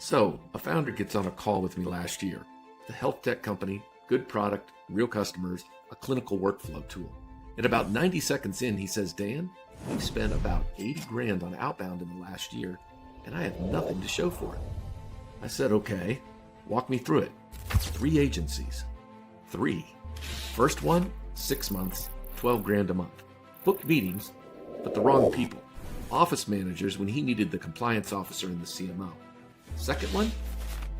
So, a founder gets on a call with me last year. The health tech company, good product, real customers, a clinical workflow tool. And about 90 seconds in, he says, Dan, we've spent about 80 grand on Outbound in the last year, and I have nothing to show for it. I said, okay, walk me through it. 3 agencies. 3. First one, 6 months, 12 grand a month. Booked meetings, but the wrong people. Office managers when he needed the compliance officer and the CMO. Second one,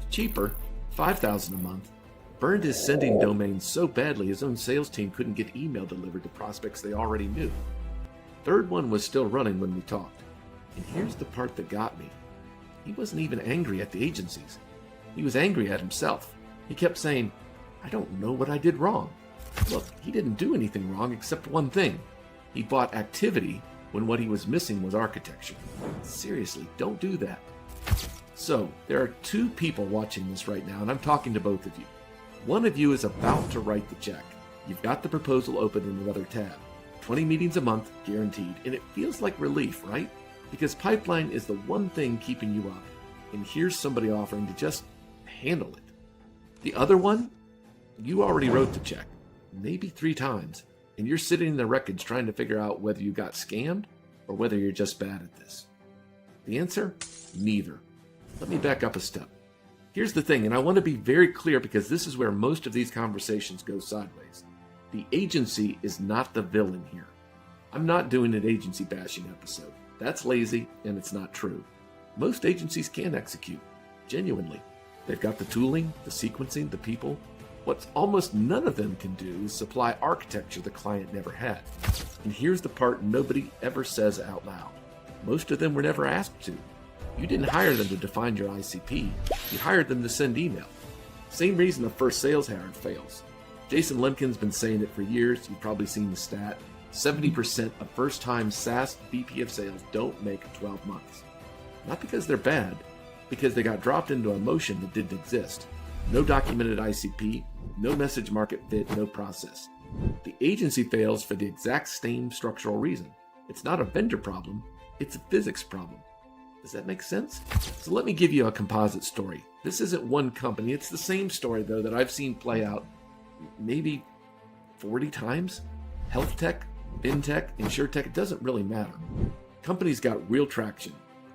cheaper, $5,000 a month. Burned his sending domain so badly his own sales team couldn't get email delivered to prospects they already knew. Third one was still running when we talked. And here's the part that got me. He wasn't even angry at the agencies. He was angry at himself. He kept saying, I don't know what I did wrong. Look, he didn't do anything wrong except one thing. He bought activity when what he was missing was architecture. Seriously, don't do that. So, there are 2 people watching this right now, and I'm talking to both of you. One of you is about to write the check. You've got the proposal open in another tab. 20 meetings a month, guaranteed. And it feels like relief, right? Because pipeline is the one thing keeping you up. And here's somebody offering to just handle it. The other one, you already wrote the check, maybe 3 times. And you're sitting in the wreckage trying to figure out whether you got scammed or whether you're just bad at this. The answer? Neither. Let me back up a step. Here's the thing, and I want to be very clear because this is where most of these conversations go sideways. The agency is not the villain here. I'm not doing an agency bashing episode. That's lazy and it's not true. Most agencies can execute, genuinely. They've got the tooling, the sequencing, the people. What almost none of them can do is supply architecture the client never had. And here's the part nobody ever says out loud. Most of them were never asked to. You didn't hire them to define your ICP. You hired them to send email. Same reason a first sales hire fails. Jason Lemkin's been saying it for years. You've probably seen the stat. 70% of first-time SaaS VP of Sales don't make 12 months. Not because they're bad, because they got dropped into a motion that didn't exist. No documented ICP, no message market fit, no process. The agency fails for the exact same structural reason. It's not a vendor problem, it's a physics problem. Does that make sense? So let me give you a composite story. This isn't one company. It's the same story, though, that I've seen play out maybe 40 times. Health tech, fintech, insurtech, it doesn't really matter. Companies got real traction.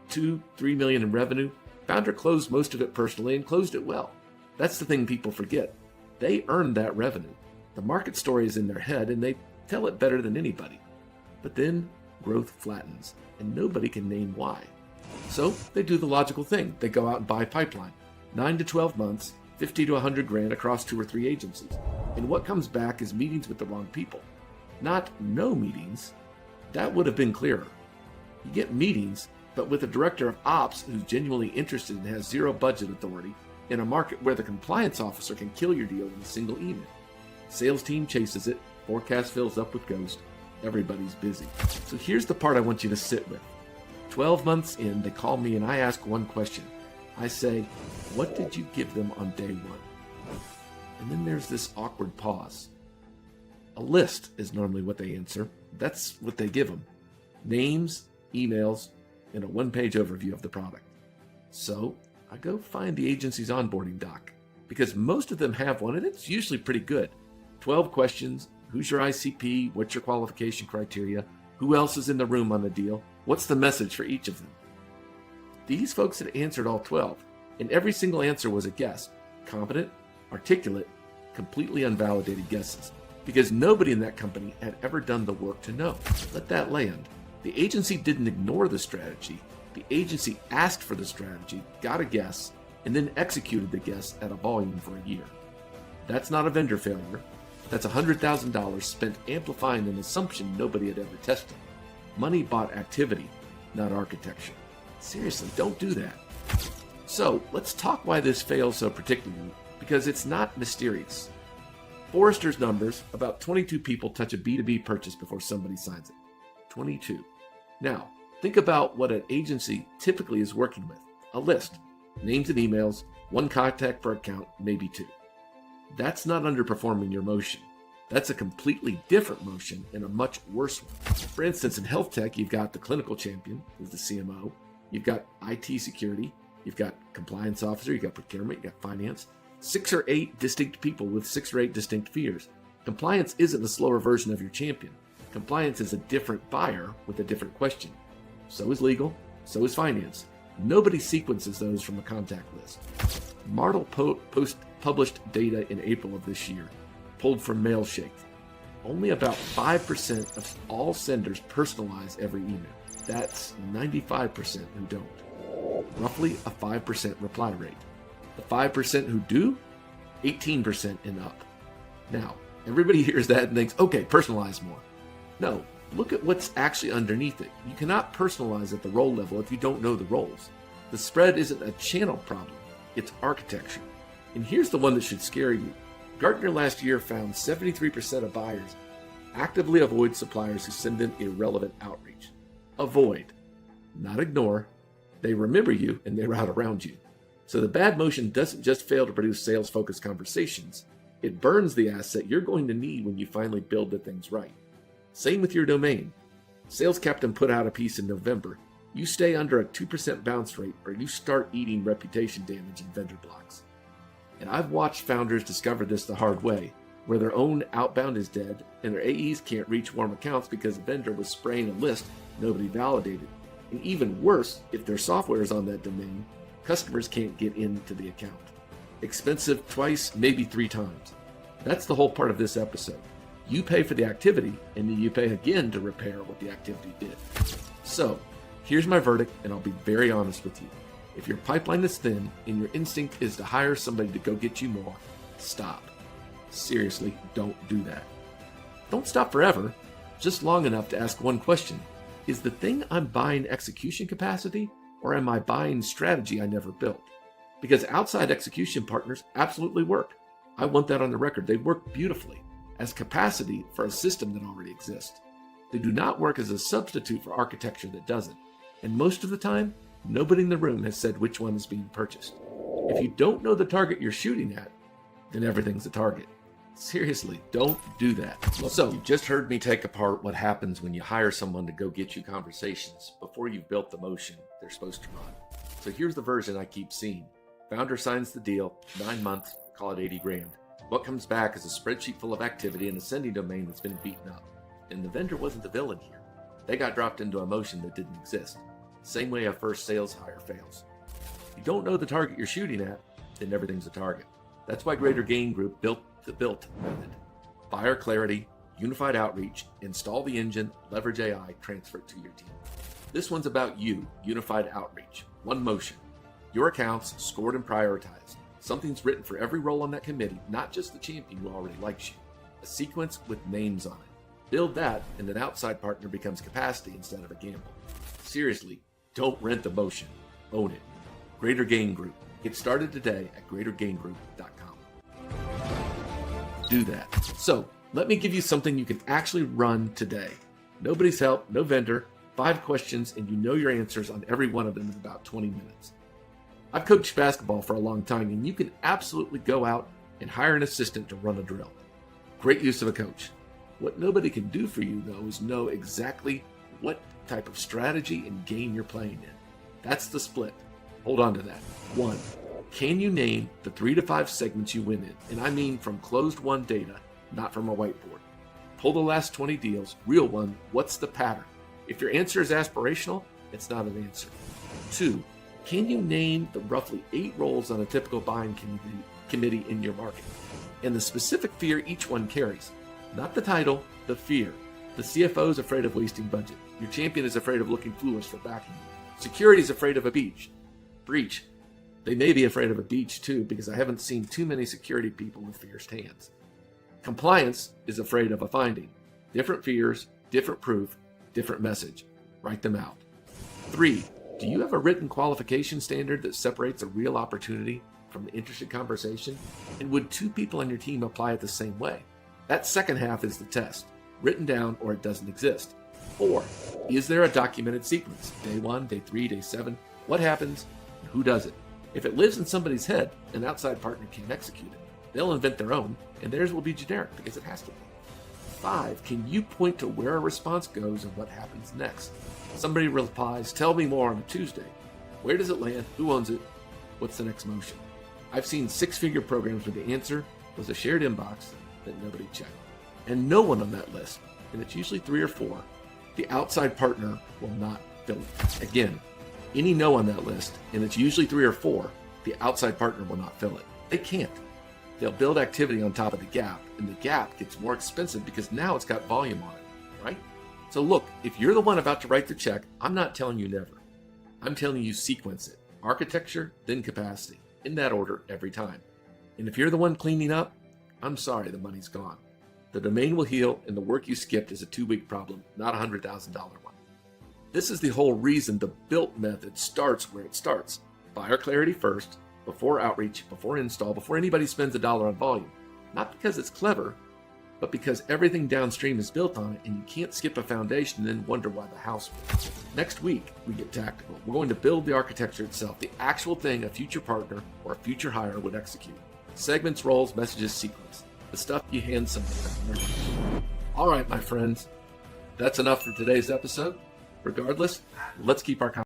2-3 million in revenue. Founder closed most of it personally and closed it well. That's the thing people forget. They earned that revenue. The market story is in their head and they tell it better than anybody. But then growth flattens and nobody can name why. So they do the logical thing. They go out and buy pipeline. 9 to 12 months, 50 to 100 grand across 2 or 3 agencies. And what comes back is meetings with the wrong people. Not no meetings. That would have been clearer. You get meetings, but with a director of ops who's genuinely interested and has 0 budget authority in a market where the compliance officer can kill your deal in a single email. Sales team chases it, forecast fills up with ghost, everybody's busy. So here's the part I want you to sit with. 12 months in, they call me and I ask one question. I say, what did you give them on day 1? And then there's this awkward pause. A list is normally what they answer. That's what they give them. Names, emails, and a 1-page overview of the product. So I go find the agency's onboarding doc because most of them have one and it's usually pretty good. 12 questions. Who's your ICP? What's your qualification criteria? Who else is in the room on the deal? What's the message for each of them? These folks had answered all 12, and every single answer was a guess. Competent, articulate, completely unvalidated guesses. Because nobody in that company had ever done the work to know. Let that land. The agency didn't ignore the strategy. The agency asked for the strategy, got a guess, and then executed the guess at a volume for a year. That's not a vendor failure. That's $100,000 spent amplifying an assumption nobody had ever tested. Money bought activity, not architecture. Seriously, don't do that. So let's talk why this fails so particularly, because it's not mysterious. Forrester's numbers, about 22 people touch a B2B purchase before somebody signs it. 22. Now, think about what an agency typically is working with. A list, names and emails, 1 contact per account, maybe 2. That's not underperforming your motion. That's a completely different motion and a much worse one. For instance, in health tech, you've got the clinical champion, who's the CMO. You've got IT security, You've got compliance officer, you've got procurement, you've got finance. 6 or 8 distinct people with 6 or 8 distinct fears. Compliance isn't a slower version of your champion. Compliance is a different buyer with a different question. So is legal, so is finance. Nobody sequences those from a contact list. Martel published data in April of this year, pulled from Mailshake. Only about 5% of all senders personalize every email. That's 95% who don't. Roughly a 5% reply rate. The 5% who do, 18% and up. Now, everybody hears that and thinks, okay, personalize more. No, look at what's actually underneath it. You cannot personalize at the role level if you don't know the roles. The spread isn't a channel problem, it's architecture. And here's the one that should scare you. Gartner last year found 73% of buyers actively avoid suppliers who send them irrelevant outreach. Avoid, not ignore. They remember you and they route around you. So the bad motion doesn't just fail to produce sales-focused conversations. It burns the asset you're going to need when you finally build the things right. Same with your domain. Sales Captain put out a piece in November. You stay under a 2% bounce rate or you start eating reputation damage and vendor blocks. And I've watched founders discover this the hard way, where their own outbound is dead and their AEs can't reach warm accounts because a vendor was spraying a list nobody validated. And even worse, if their software is on that domain, customers can't get into the account. Expensive twice, maybe 3 times. That's the whole part of this episode. You pay for the activity, and then you pay again to repair what the activity did. So, here's my verdict, and I'll be very honest with you. If your pipeline is thin and your instinct is to hire somebody to go get you more, stop. Seriously, don't do that. Don't stop forever, just long enough to ask one question. Is the thing I'm buying execution capacity, or am I buying strategy I never built? Because outside execution partners absolutely work. I want that on the record. They work beautifully as capacity for a system that already exists. They do not work as a substitute for architecture that doesn't. And most of the time, nobody in the room has said which one is being purchased. If you don't know the target you're shooting at, then everything's a target. Seriously, don't do that. So, you just heard me take apart what happens when you hire someone to go get you conversations before you've built the motion they're supposed to run. So here's the version I keep seeing. Founder signs the deal, 9 months, call it 80 grand. What comes back is a spreadsheet full of activity and a sending domain that's been beaten up. And the vendor wasn't the villain here. They got dropped into a motion that didn't exist. Same way a first sales hire fails. If you don't know the target you're shooting at, then everything's a target. That's why Greater Gain Group built the BUILT method. Buyer clarity, unified outreach, install the engine, leverage AI, transfer it to your team. This one's about you, unified outreach, one motion. Your accounts scored and prioritized. Something's written for every role on that committee, not just the champion who already likes you. A sequence with names on it. Build that, and an outside partner becomes capacity instead of a gamble. Seriously, don't rent the motion. Own it. Greater Gain Group. Get started today at greatergaingroup.com. Do that. So, let me give you something you can actually run today. Nobody's help, no vendor, 5 questions, and you know your answers on every one of them in about 20 minutes. I've coached basketball for a long time, and you can absolutely go out and hire an assistant to run a drill. Great use of a coach. What nobody can do for you, though, is know exactly what type of strategy and game you're playing in. That's the split. Hold on to that. 1. Can you name the 3 to 5 segments you win in? And I mean from closed-won data, not from a whiteboard. Pull the last 20 deals, real one, what's the pattern? If your answer is aspirational, it's not an answer. 2. Can you name the roughly 8 roles on a typical buying committee in your market? And the specific fear each one carries. Not the title, the fear. The CFO is afraid of wasting budget. Your champion is afraid of looking foolish for backing you. Security is afraid of a breach. They may be afraid of a beach too, because I haven't seen too many security people with fierce hands. Compliance is afraid of a finding. Different fears, different proof, different message. Write them out. 3. Do you have a written qualification standard that separates a real opportunity from an interested conversation? And would 2 people on your team apply it the same way? That second half is the test. Written down or it doesn't exist. 4. Is there a documented sequence? Day 1, day 3, day 7? What happens and who does it? If it lives in somebody's head, an outside partner can't execute it. They'll invent their own, and theirs will be generic because it has to be. 5. Can you point to where a response goes and what happens next? Somebody replies, tell me more on a Tuesday. Where does it land? Who owns it? What's the next motion? I've seen six-figure programs where the answer was a shared inbox that nobody checked. And no one on that list, and it's usually 3 or 4, the outside partner will not fill it. Again, any no on that list, and it's usually 3 or 4, the outside partner will not fill it. They can't. They'll build activity on top of the gap, and the gap gets more expensive because now it's got volume on it, right? So look, if you're the one about to write the check, I'm not telling you never. I'm telling you sequence it. Architecture, then capacity. In that order every time. And if you're the one cleaning up, I'm sorry, the money's gone. The domain will heal, and the work you skipped is a 2-week problem, not a $100,000 one. This is the whole reason the built method starts where it starts. Buyer clarity first, before outreach, before install, before anybody spends $1 on volume. Not because it's clever, but because everything downstream is built on it, and you can't skip a foundation and then wonder why the house fails. Next week, we get tactical. We're going to build the architecture itself, the actual thing a future partner or a future hire would execute. Segments, roles, messages, sequence. The stuff you hand somebody. All right, my friends, that's enough for today's episode. Regardless, let's keep our conversation.